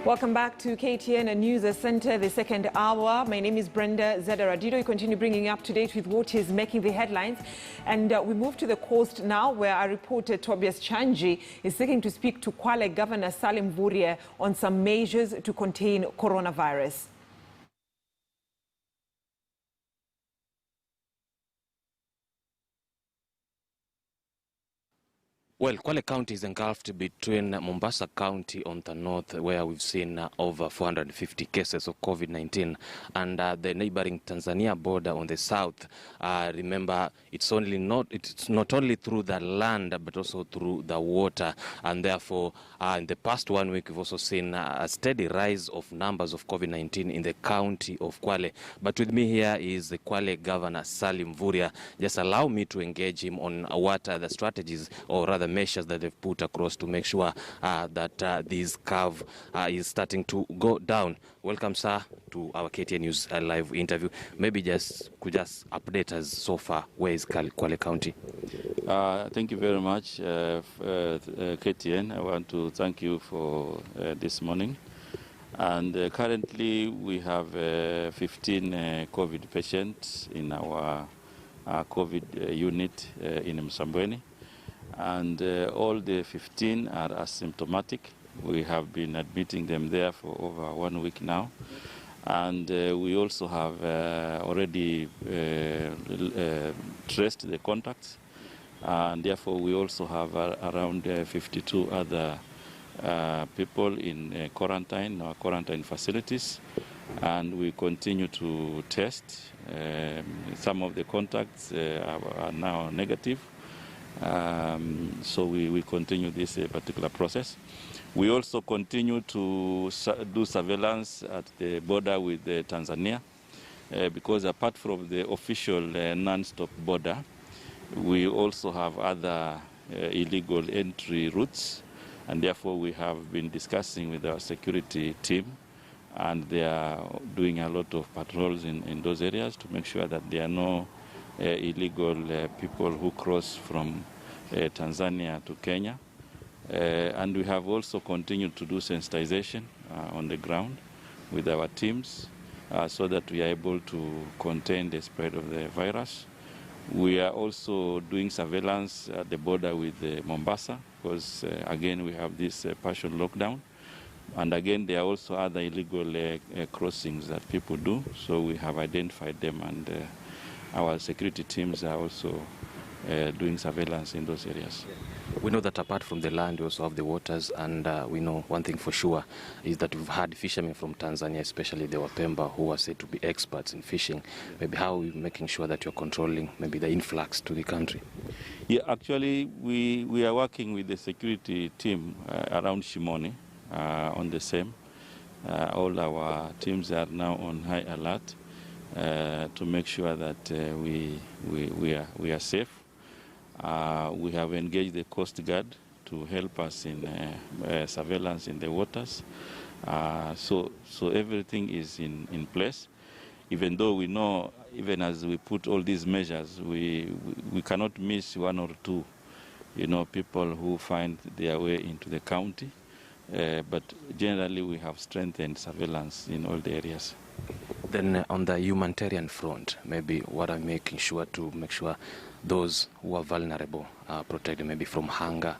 Welcome back to KTN News Center, the second hour. My name is Brenda Zadaradido. We continue bringing you up to date with what is making the headlines. And we move to the coast now, where our reporter Tobias Chanji is seeking to speak to Kwale Governor Salim Mvurya on some measures to contain coronavirus. Well, Kwale County is engulfed between Mombasa County on the north, where we've seen over 450 cases of COVID-19, and the neighboring Tanzania border on the south. Remember, it's not only through the land, but also through the water, and therefore, in the past 1 week, we've also seen a steady rise of numbers of COVID-19 in the county of Kwale. But with me here is the Kwale Governor Salim Mvurya. Just allow me to engage him on what are the strategies, or rather measures, that they've put across to make sure that this curve is starting to go down. Welcome, sir, to our KTN News live interview. Maybe could just update us so far. Where is Kwale County? Thank you very much, KTN. I want to thank you for this morning. And currently we have 15 COVID patients in our COVID unit in Msambweni. And all the 15 are asymptomatic. We have been admitting them there for over 1 week now. And we also have already traced the contacts. And therefore, we also have around 52 other people in quarantine, our quarantine facilities. And we continue to test. Some of the contacts are now negative. So we continue this particular process. We also continue to do surveillance at the border with Tanzania, because apart from the official non-stop border, we also have other illegal entry routes, and therefore we have been discussing with our security team, and they are doing a lot of patrols in those areas to make sure that there are no illegal people who cross from Tanzania to Kenya. And we have also continued to do sensitization on the ground with our teams so that we are able to contain the spread of the virus. We are also doing surveillance at the border with Mombasa, because again we have this partial lockdown. And again, there are also other illegal crossings that people do, so we have identified them, and our security teams are also doing surveillance in those areas. We know that apart from the land, we also have the waters, and we know one thing for sure is that we've had fishermen from Tanzania, especially the Wapemba, who are said to be experts in fishing. Maybe how are we making sure that you're controlling maybe the influx to the country? Yeah, actually, we are working with the security team around Shimoni on the same. All our teams are now on high alert to make sure that we are safe. We have engaged the Coast Guard to help us in surveillance in the waters. So everything is in place. Even though we know, even as we put all these measures, we cannot miss one or two, people who find their way into the county. But generally, we have strengthened surveillance in all the areas. Then on the humanitarian front, maybe what are making sure those who are vulnerable are protected, maybe from hunger,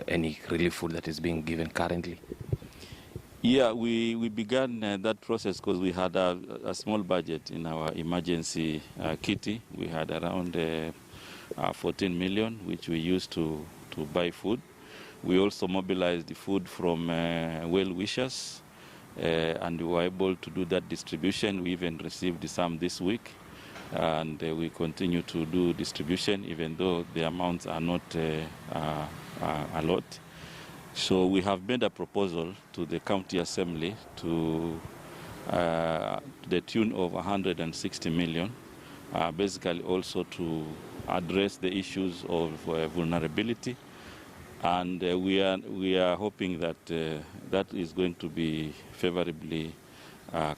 any relief food that is being given currently? Yeah, we began that process because we had a small budget in our emergency kitty. We had around 14 million, which we used to buy food. We also mobilized the food from well-wishers, and we were able to do that distribution. We even received some this week, and we continue to do distribution, even though the amounts are not a lot. So we have made a proposal to the county assembly to the tune of 160 million, basically also to address the issues of vulnerability. And we are hoping that that is going to be favorably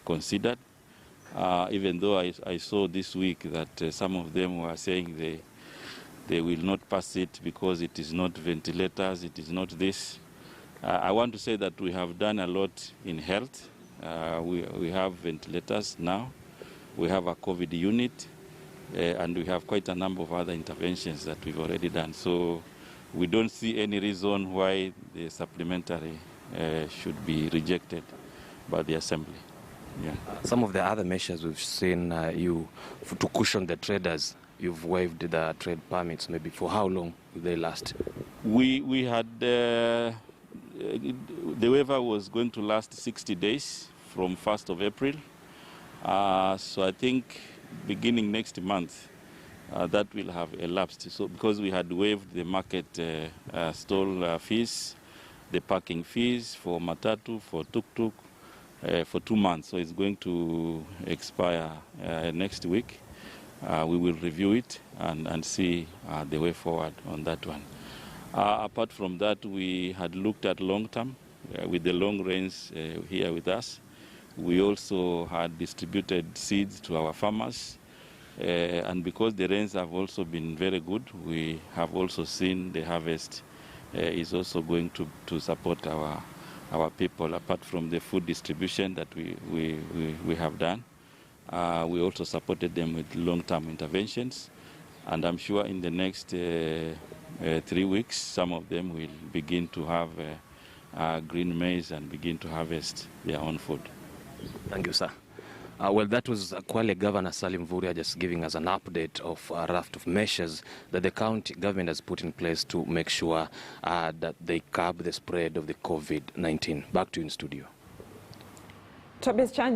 considered. Even though I saw this week that some of them were saying they will not pass it because it is not ventilators, it is not this. I want to say that we have done a lot in health. We have ventilators now, we have a COVID unit, and we have quite a number of other interventions that we've already done. So we don't see any reason why the supplementary should be rejected by the Assembly. Yeah. Some of the other measures we've seen to cushion the traders, you've waived the trade permits. Maybe for how long will they last? We had, the waiver was going to last 60 days from 1st of April. So I think beginning next month, that will have elapsed. So because we had waived the market stall fees, the parking fees for matatu, for tuk-tuk, for 2 months. So it's going to expire next week. We will review it and see the way forward on that one. Apart from that, we had looked at long term with the long rains here with us. We also had distributed seeds to our farmers. And because the rains have also been very good, we have also seen the harvest is also going to support our people. Apart from the food distribution that we have done, we also supported them with long-term interventions. And I'm sure in the next 3 weeks, some of them will begin to have green maize and begin to harvest their own food. Thank you, sir. Well, that was Kwale Governor Salim Vuria just giving us an update of a raft of measures that the county government has put in place to make sure that they curb the spread of the COVID-19. Back to you in studio. Tobias Chan.